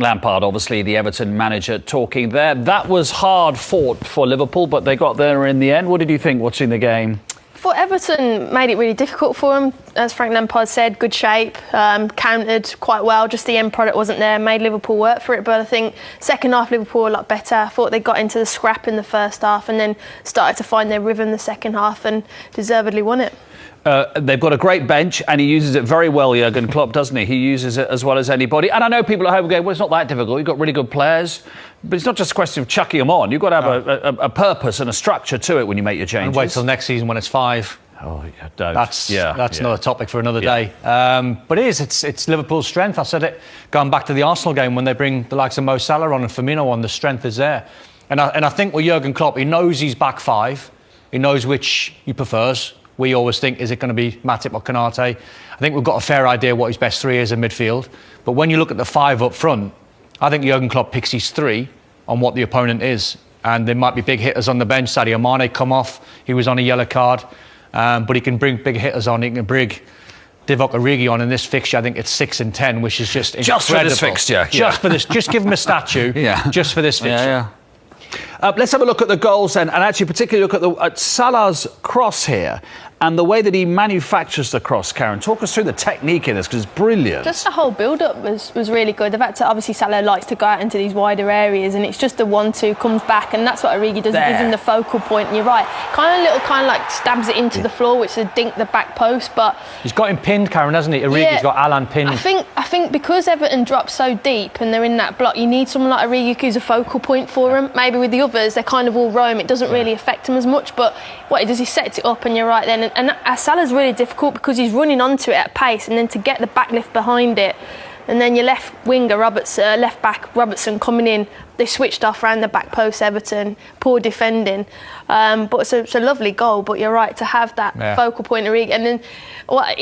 Lampard, obviously, the Everton manager, talking there. That was hard fought for Liverpool, but they got there in the end. What did you think watching the game? I thought Everton made it really difficult for them. As Frank Lampard said, good shape, countered quite well. Just the end product wasn't there, made Liverpool work for it. But I think second half, Liverpool were a lot better. I thought they got into the scrap in the first half and then started to find their rhythm the second half and deservedly won it. They've got a great bench and he uses it very well, Jurgen Klopp, doesn't he? He uses it as well as anybody. And I know people at home go, well, it's not that difficult. You've got really good players. But it's not just a question of chucking them on. You've got to have a purpose and a structure to it when you make your changes. And wait till next season when it's 5. Oh, yeah, don't. That's another topic for another day. But it's Liverpool's strength. I said it going back to the Arsenal game when they bring the likes of Mo Salah on and Firmino on, the strength is there. And I think with Jurgen Klopp, he knows his back 5. He knows which he prefers. We always think, is it going to be Matip or Konate? I think we've got a fair idea what his best 3 is in midfield. But when you look at the 5 up front, I think Jurgen Klopp picks his 3 on what the opponent is. And there might be big hitters on the bench. Sadio Mane come off. He was on a yellow card. But he can bring big hitters on. He can bring Divock Origi on in this fixture. I think it's 6 and 10, which is just incredible. Just for this fixture. Just for this. Just give him a statue. Just for this fixture. Let's have a look at the goals then, and actually particularly look at Salah's cross here and the way that he manufactures the cross. Karen, talk us through the technique in this, because it's brilliant. Just the whole build-up was really good. The fact that obviously Salah likes to go out into these wider areas, and it's just the 1-2 comes back, and that's what Origi does. It gives him the focal point, and you're right, kind of like stabs it into the floor, which is dink the back post. But he's got him pinned, Karen, hasn't he? Origi's got Alan pinned. I think because Everton drops so deep and they're in that block, you need someone like Origi who's a focal point for him. Maybe with the others, they kind of all roam. It doesn't really affect him as much. But what he does, he sets it up, and you're right then. And Salah's really difficult because he's running onto it at pace, and then to get the back lift behind it, and then your left winger left back Robertson coming in. They switched off around the back post, Everton. Poor defending, but it's a lovely goal. But you're right to have that focal point, Origi, and then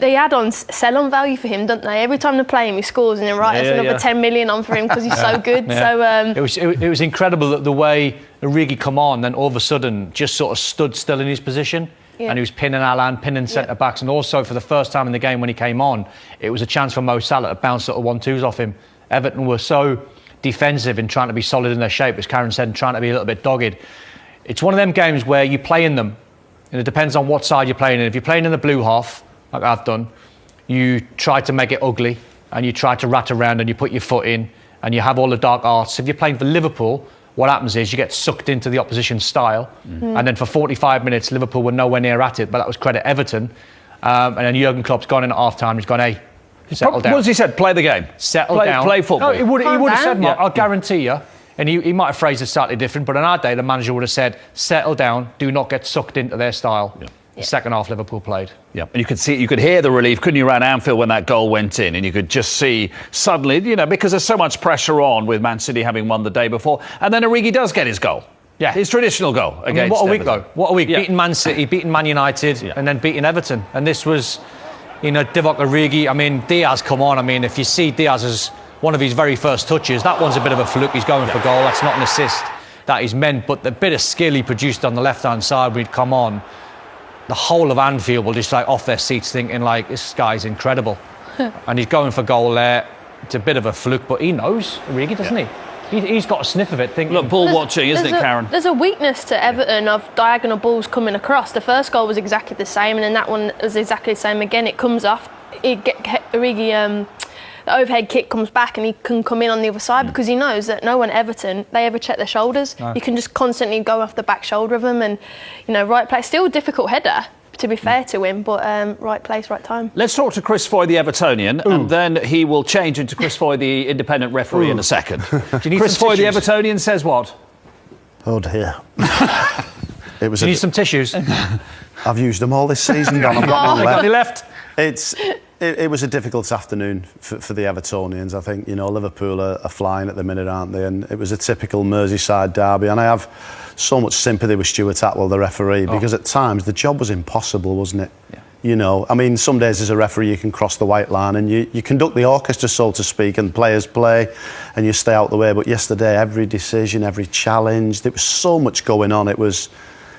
they add on sell-on value for him, don't they? Every time they play him, he scores, and they're right. There's another 10 million on for him because he's so good. So it was incredible that the way Origi come on, then all of a sudden just sort of stood still in his position. And he was pinning Alan, pinning centre-backs. And also, for the first time in the game when he came on, it was a chance for Mo Salah to bounce little 1-2s off him. Everton were so defensive in trying to be solid in their shape, as Karen said, and trying to be a little bit dogged. It's one of them games where you play in them, and it depends on what side you're playing in. If you're playing in the blue half, like I've done, you try to make it ugly, and you try to rat around, and you put your foot in, and you have all the dark arts. If you're playing for Liverpool, what happens is you get sucked into the opposition style, and then for 45 minutes Liverpool were nowhere near at it, but that was credit Everton. And then Jurgen Klopp's gone in at half-time, he's gone, hey, settle down. What has he said? Play the game. Settle down. Play football. No, he would have said, Mark, I'll guarantee you, and he might have phrased it slightly different, but in our day the manager would have said, settle down, do not get sucked into their style. The second half Liverpool played. Yeah, and you could hear the relief, couldn't you, around Anfield when that goal went in, and you could just see suddenly, because there's so much pressure on with Man City having won the day before, and then Origi does get his goal. Yeah, his traditional goal against what a week Everton. though. What a week. Beating Man City, beating Man United, and then beating Everton. And this was, Divock Origi. I mean, Diaz, come on. I mean, if you see Diaz as one of his very first touches, that one's a bit of a fluke. He's going for goal. That's not an assist that he's meant. But the bit of skill he produced on the left-hand side when he'd come on, the whole of Anfield will just off their seats thinking this guy's incredible. And he's going for goal there. It's a bit of a fluke, but he knows, Origi, doesn't he? He's got a sniff of it. Look, ball watching, isn't it, Karen? There's a weakness to Everton of diagonal balls coming across. The first goal was exactly the same, and then that one was exactly the same again. It comes off. Origi, the overhead kick comes back, and he can come in on the other side because he knows that no one Everton, they ever check their shoulders. No. You can just constantly go off the back shoulder of them, and right place. Still a difficult header, to be fair to him, but right place, right time. Let's talk to Chris Foy, the Evertonian, and then he will change into Chris Foy, the independent referee, in a second. Chris Foy, the Evertonian, says what? Oh dear. Do you need some tissues? I've used them all this season, Don. I've got none got any left. It was a difficult afternoon for the Evertonians. I think, Liverpool are flying at the minute, aren't they? And it was a typical Merseyside derby. And I have so much sympathy with Stuart Atwell, the referee, because at times the job was impossible, wasn't it? Yeah. Some days as a referee you can cross the white line and you conduct the orchestra, so to speak, and players play and you stay out the way. But yesterday, every decision, every challenge, there was so much going on. It was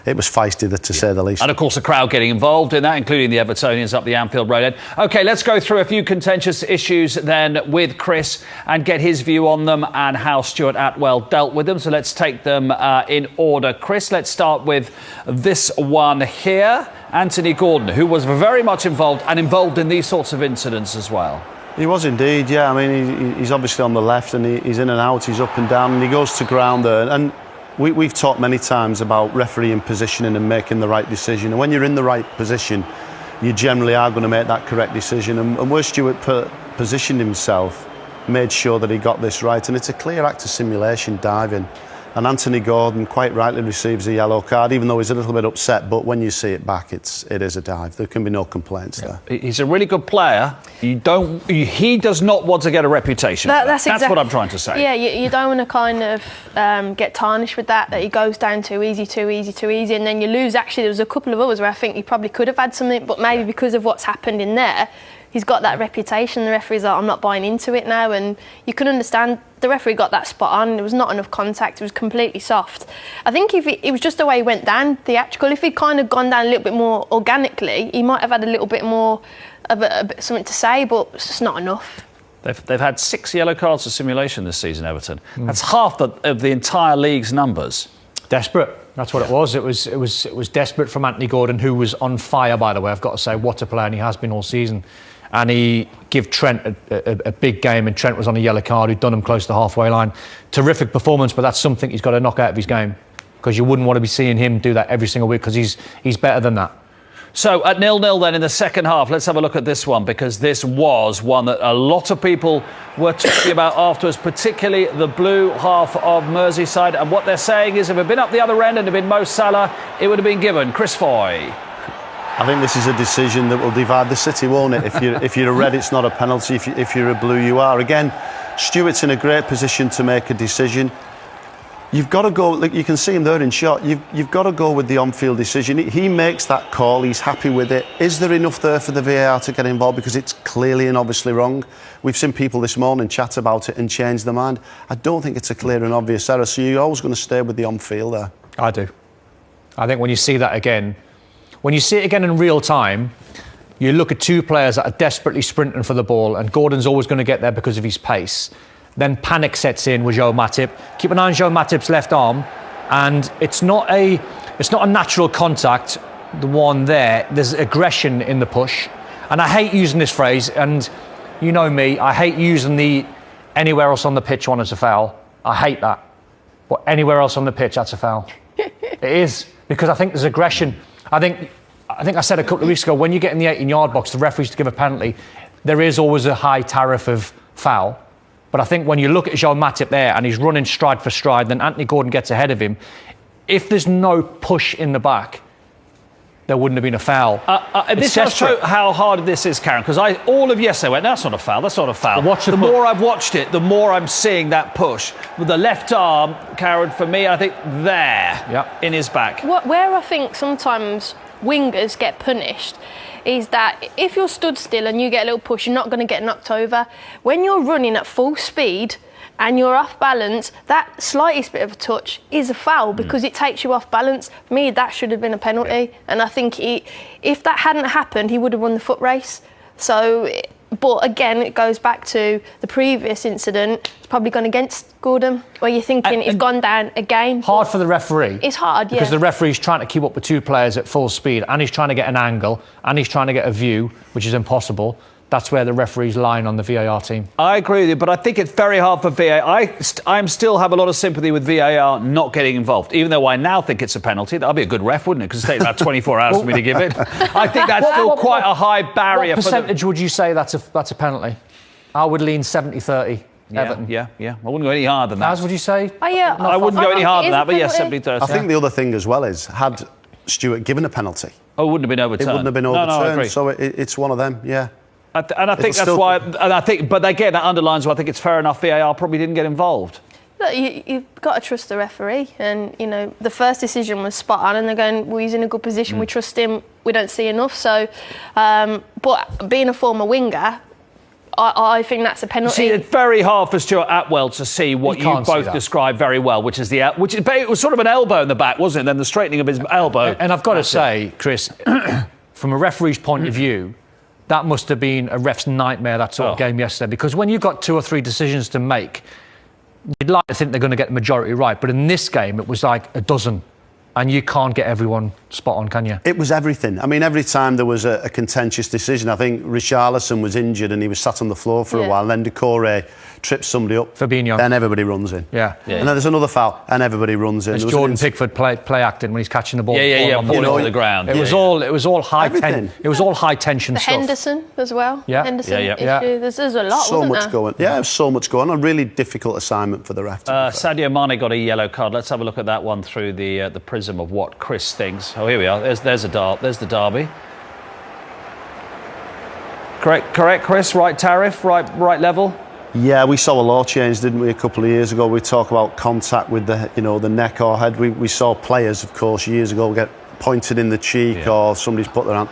it was feisty, to say the least. And of course, the crowd getting involved in that, including the Evertonians up the Anfield Road end. OK, let's go through a few contentious issues then with Chris and get his view on them and how Stuart Atwell dealt with them. So let's take them in order. Chris, let's start with this one here. Anthony Gordon, who was very much involved in these sorts of incidents as well. He was indeed, yeah. I mean, he's obviously on the left and he's in and out, he's up and down, and he goes to ground there. And we've talked many times about refereeing positioning and making the right decision. And when you're in the right position, you generally are going to make that correct decision. And where Stuart positioned himself, made sure that he got this right. And it's a clear act of simulation, diving. And Anthony Gordon quite rightly receives a yellow card, even though he's a little bit upset. But when you see it back, it is a dive. There can be no complaints there. He's a really good player. He does not want to get a reputation. That's what I'm trying to say. Yeah, you don't want to kind of get tarnished with that he goes down too easy, and then you lose. Actually, there was a couple of others where I think he probably could have had something, but maybe because of what's happened in there, he's got that reputation. The referee's like, I'm not buying into it now, and you can understand the referee got that spot on. There was not enough contact. It was completely soft. I think if it was just the way he went down, theatrical. If he'd kind of gone down a little bit more organically, he might have had a little bit more of something to say, but it's just not enough. They've had 6 yellow cards for simulation this season, Everton. That's half of the entire league's numbers. Desperate. That's what it was. It was desperate from Anthony Gordon, who was on fire, by the way. I've got to say, what a player, and he has been all season. And he gave Trent a big game, and Trent was on a yellow card, who'd done him close to the halfway line. Terrific performance, but that's something he's got to knock out of his game, because you wouldn't want to be seeing him do that every single week, because he's better than that. So at 0-0 then in the second half, let's have a look at this one, because this was one that a lot of people were talking about afterwards, particularly the blue half of Merseyside. And what they're saying is if it had been up the other end and it had been Mo Salah, it would have been given. Chris Foy. I think this is a decision that will divide the city, won't it? If you're a red, it's not a penalty. If you're a blue, you are. Again, Stuart's in a great position to make a decision. You've got to go, look, you can see him there in shot, you've got to go with the on-field decision. He makes that call, he's happy with it. Is there enough there for the VAR to get involved? Because it's clearly and obviously wrong. We've seen people this morning chat about it and change their mind. I don't think it's a clear and obvious error, so you're always going to stay with the on-field there. I do. I think when you see that again, when you see it again in real time, you look at 2 players that are desperately sprinting for the ball, and Gordon's always going to get there because of his pace. Then panic sets in with Joe Matip. Keep an eye on Joe Matip's left arm, and it's not a natural contact, the one there. There's aggression in the push. And I hate using this phrase, and you know me, I hate using the anywhere else on the pitch one as a foul. I hate that. But anywhere else on the pitch, that's a foul. It is, because I think there's aggression. I think I said a couple of weeks ago, when you get in the 18-yard box, the referees to give a penalty, there is always a high tariff of foul. But I think when you look at Joe Matip there and he's running stride for stride, then Anthony Gordon gets ahead of him. If there's no push in the back, there wouldn't have been a foul. This does show how hard this is, Karen, because all of yesterday went, that's not a foul, that's not a foul. The more I've watched it, the more I'm seeing that push. With the left arm, Karen, for me, I think in his back. Where I think sometimes wingers get punished is that if you're stood still and you get a little push, you're not going to get knocked over. When you're running at full speed and you're off balance, that slightest bit of a touch is a foul because it takes you off balance. For me, that should have been a penalty. Yeah. And I think if that hadn't happened, he would have won the foot race. So, but again, it goes back to the previous incident. It's probably gone against Gordon, where you're thinking he's gone down again. Hard for the referee. It's hard, because the referee's trying to keep up with 2 players at full speed, and he's trying to get an angle, and he's trying to get a view, which is impossible. That's where the referee's lying on the VAR team. I agree with you, but I think it's very hard for VAR. I still have a lot of sympathy with VAR not getting involved, even though I now think it's a penalty. That'll be a good ref, wouldn't it? Because it takes about 24 hours for me to give it. I think that's still quite a high barrier. What percentage would you say that's a penalty? I would lean 70-30. Everton. Yeah. I wouldn't go any harder than that. As would you say? I wouldn't go any harder than that, but yes, 70-30. I think the other thing as well is, had Stuart given a penalty, it wouldn't have been overturned. It wouldn't have been overturned. No, I agree. So it's one of them, yeah. And I think that's why. And I think, but again, that underlines why I think it's fair enough. VAR probably didn't get involved. Look, you've got to trust the referee, and the first decision was spot on, and they're going, well, he's in a good position. We trust him. We don't see enough. So, but being a former winger, I think that's a penalty. See, it's very hard for Stuart Atwell to see what you can't see both that. described very well, which is it was sort of an elbow in the back, wasn't it? Then the straightening of his elbow. And I've got to say, Chris, from a referee's point of view, that must have been a ref's nightmare, that sort of game yesterday. Because when you've got 2 or 3 decisions to make, you'd like to think they're going to get the majority right. But in this game, it was like a dozen. And you can't get everyone spot on, can you? It was everything. I mean, every time there was a contentious decision, I think Richarlison was injured and he was sat on the floor for a while. And then Decore trips somebody up. Fabinho. Then everybody runs in. Yeah. And then there's another foul and everybody runs in. It's Jordan Pickford play acting when he's catching the ball. Falling to the ground. It was all high tension. It was all high tension the stuff. Henderson as well. Yeah. Henderson issue. Yeah. There's a lot, so wasn't much there? going. Yeah, so much going on. A really difficult assignment for the ref. Sadio Mane got a yellow card. Let's have a look at that one through the prism of what Chris thinks. Oh, here we are. There's the derby. Correct, Chris. Right tariff, right level. Yeah, we saw a law change, didn't we, a couple of years ago? We talk about contact with the neck or head. We saw players, of course, years ago get pointed in the cheek or somebody's put their hand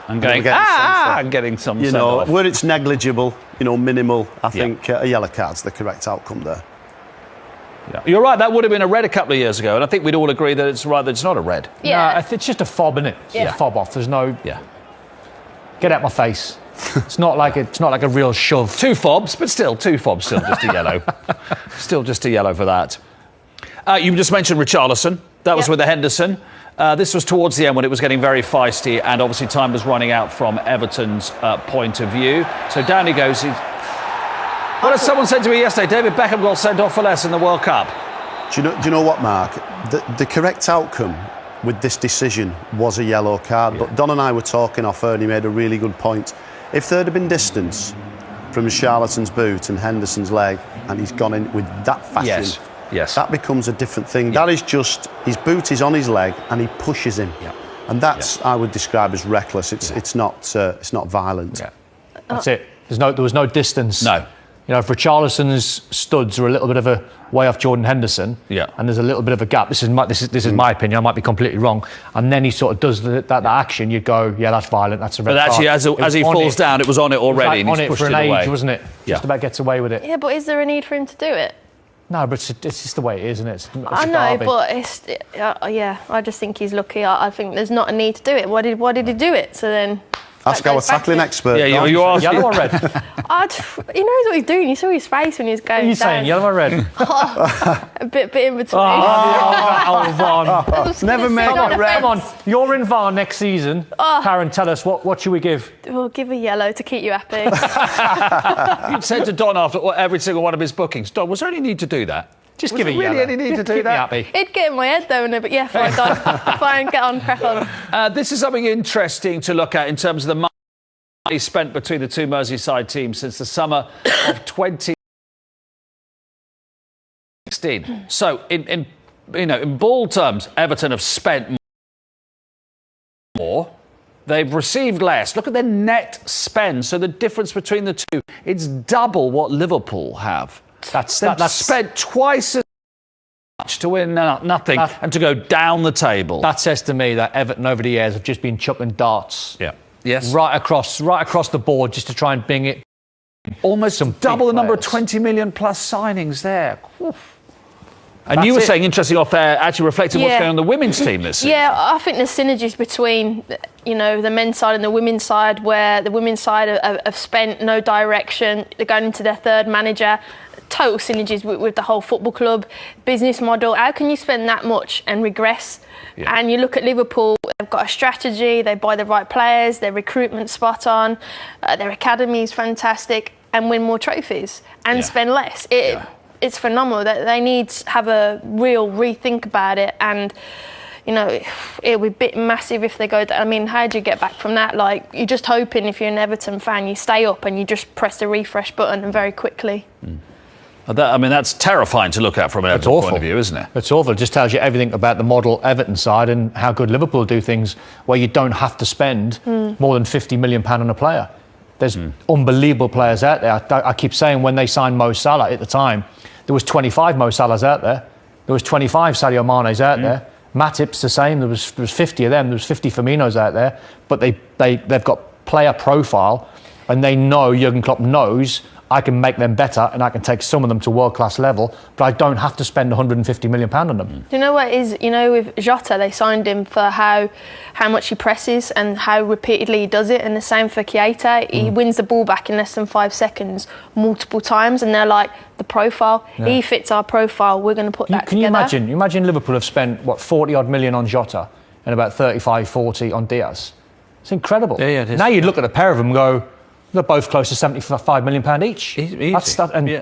and going and getting some. Where it's negligible, minimal. I think a yellow card's the correct outcome there. Yeah. You're right. That would have been a red a couple of years ago, and I think we'd all agree that it's right. That it's not a red. Yeah, no, it's just a fob, isn't it? Yeah, a fob off. There's no. Yeah. Get out my face. It's not like a real shove. 2 fobs, but still 2 fobs. Still just a yellow. Still just a yellow for that. You just mentioned Richarlison. That was with the Henderson. This was towards the end when it was getting very feisty, and obviously time was running out from Everton's point of view. So down he goes. What has someone said to me yesterday? David Beckham got sent off for less in the World Cup. Do you know what, Mark? The correct outcome with this decision was a yellow card. But Don and I were talking off air, and he made a really good point. If there had been distance from Charlatton's boot and Henderson's leg, and he's gone in with that fashion, yes, that becomes a different thing. That is just his boot is on his leg, and he pushes him, and that's I would describe as reckless. It's not violent. Yeah. That's it. There was no distance. No. If Richarlison's studs are a little bit of a way off Jordan Henderson, and there's a little bit of a gap. This is my opinion. I might be completely wrong. And then he sort of does that action. You go, that's violent. That's a red card. But actually, as he falls down, it was on it already. It was and he's on it pushed for an it away. age, wasn't it? Just about gets away with it. Yeah, but is there a need for him to do it? No, but it's just the way it is, isn't it? I know, but I just think he's lucky. I think there's not a need to do it. Why did he do it? So then. Ask our tackling expert. Yeah, you are. Yellow or red? He knows what he's doing. You saw his face when he was going What are you down. saying, yellow or red? A bit in between. Never made Come it red. Come on, you're in VAR next season. Karen, tell us, what should we give? We'll give a yellow to keep you happy. You said to Don after every single one of his bookings, Don, was there any need to do that? Just give it really yellow. any need to do Keep that? Me happy. It'd get in my head though, but yeah, fine, Don. Fine, get on, crack on. This is something interesting to look at in terms of the money spent between the 2 Merseyside teams since the summer of 2016. So, in ball terms, Everton have spent more. They've received less. Look at their net spend. So the difference between the two, it's double what Liverpool have. They've spent twice as much to win nothing and to go down the table. That says to me that Everton over the years have just been chucking darts. Yeah. Yes. Right across the board just to try and bing it. Almost double the number of 20 million plus signings there. Oof. And you were saying, interesting off there, actually reflecting what's going on in the women's team this season. Yeah, I think there's synergies between, the men's side and the women's side, where the women's side have spent no direction. They're going into their 3rd manager. Total synergies with the whole football club business model. How can you spend that much and regress? Yeah. And you look at Liverpool, they've got a strategy, they buy the right players, their recruitment spot on, their academy is fantastic, and win more trophies and spend less. It's phenomenal. They need to have a real rethink about it, and it'll be a bit massive if they go down. I mean, how do you get back from that? Like, you're just hoping, if you're an Everton fan, you stay up and you just press the refresh button and very quickly. That's terrifying to look at from an Everton point of view, isn't it? It's awful. It just tells you everything about the model Everton side and how good Liverpool do things, where you don't have to spend more than £50 million on a player. There's unbelievable players out there. I keep saying, when they signed Mo Salah at the time, there was 25 Mo Salahs out there. There was 25 Sadio Mane's out there. Matip's the same. There was 50 of them. There was 50 Firminos out there. But they've got player profile and they know, Jurgen Klopp knows, I can make them better and I can take some of them to world-class level, but I don't have to spend £150 million on them. Do you know what it is? You know, with Jota, they signed him for how much he presses and how repeatedly he does it, and the same for Keita. He wins the ball back in less than 5 seconds multiple times, and they're like, the profile, he fits our profile, we're going to put that Can together. you imagine Liverpool have spent, 40-odd million on Jota and about 35, 40 on Diaz? It's incredible. Yeah, it is. Now you'd look at a pair of them and go, they're both close to £75 million each. Easy.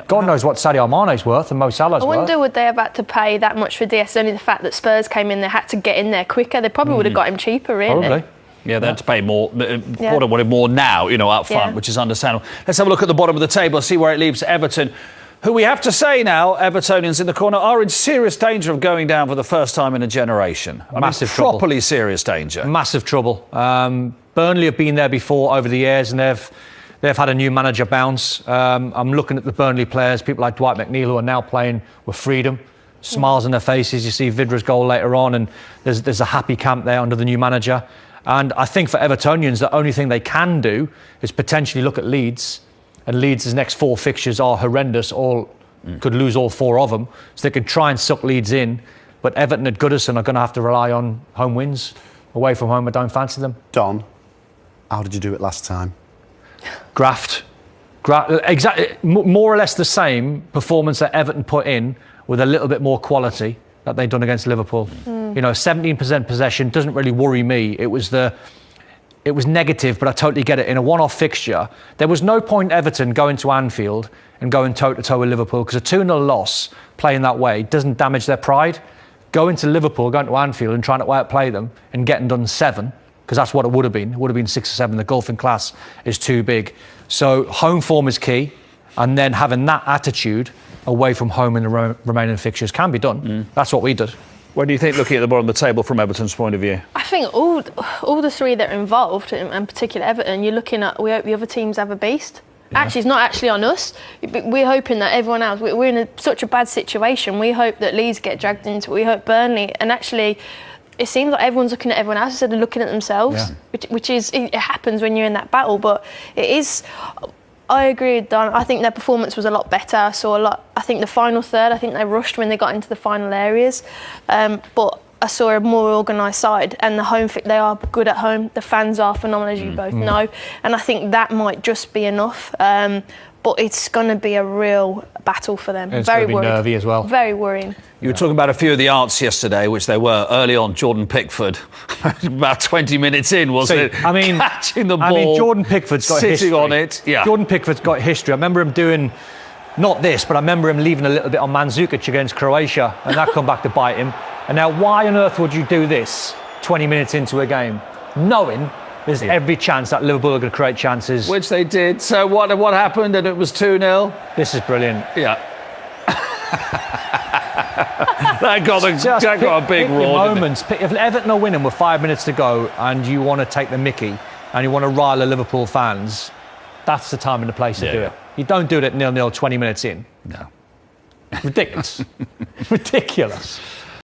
God knows what Sadio Mane's worth and Mo Salah's I worth. wonder, would they have had to pay that much for Diaz? Only the fact that Spurs came in, they had to get in there quicker. They probably would have got him cheaper, really. Probably. Yeah, they had to pay more. Porter wanted more now, up front, which is understandable. Let's have a look at the bottom of the table, see where it leaves Everton, who we have to say now, Evertonians in the corner, are in serious danger of going down for the first time in a generation. Massive trouble. Properly serious danger. Massive trouble. Burnley have been there before over the years, and they've had a new manager bounce. I'm looking at the Burnley players, people like Dwight McNeil, who are now playing with freedom, smiles on their faces. You see Vidra's goal later on, and there's a happy camp there under the new manager. And I think for Evertonians, the only thing they can do is potentially look at Leeds. And Leeds' next 4 fixtures are horrendous. Could lose all 4 of them. So they could try and suck Leeds in. But Everton at Goodison are going to have to rely on home wins. Away from home, I don't fancy them. Don, how did you do it last time? Graft. Exactly, more or less the same performance that Everton put in, with a little bit more quality that they'd done against Liverpool. 17% possession doesn't really worry me. It was negative, but I totally get it. In a one-off fixture, there was no point Everton going to Anfield and going toe-to-toe with Liverpool, because a 2-0 loss playing that way doesn't damage their pride. Going to Liverpool, going to Anfield and trying to outplay them and getting done 7, because that's what it would have been. It would have been 6 or 7. The gulf in class is too big. So home form is key, and then having that attitude away from home in the remaining fixtures can be done. That's what we did. What do you think, looking at the bottom of the table from Everton's point of view? I think all the 3 that are involved, in particular Everton, you're looking at, we hope the other teams have a beast. Yeah. Actually, it's not actually on us. We're hoping that everyone else, we're in such a bad situation. We hope that Leeds get dragged into it. We hope Burnley, and actually, it seems like everyone's looking at everyone else instead of looking at themselves, which is, it happens when you're in that battle, but it is. I agree with Don. I think their performance was a lot better. I think the final third, I think they rushed when they got into the final areas. But I saw a more organised side, and the home they are good at home. The fans are phenomenal, as you both know. And I think that might just be enough. But it's going to be a real battle for them. And it's very going to be nervy as well. Very worrying. You were talking about a few of the arts yesterday, which they were early on. Jordan Pickford, about 20 minutes in, wasn't it? I mean, catching the ball. Jordan Pickford's got sitting history on it. Yeah. Jordan Pickford's got history. I remember him doing, not this, but I remember him leaving a little bit on Mandzukic against Croatia, and that come back to bite him. And now, why on earth would you do this 20 minutes into a game, knowing there's every chance that Liverpool are going to create chances? Which they did. So what happened? And it was 2-0. This is brilliant. Yeah. that got a big roar. Moments. If Everton are winning with 5 minutes to go and you want to take the mickey and you want to rile the Liverpool fans, that's the time and the place to do it. You don't do it at 0-0 20 minutes in. No. Ridiculous. Ridiculous.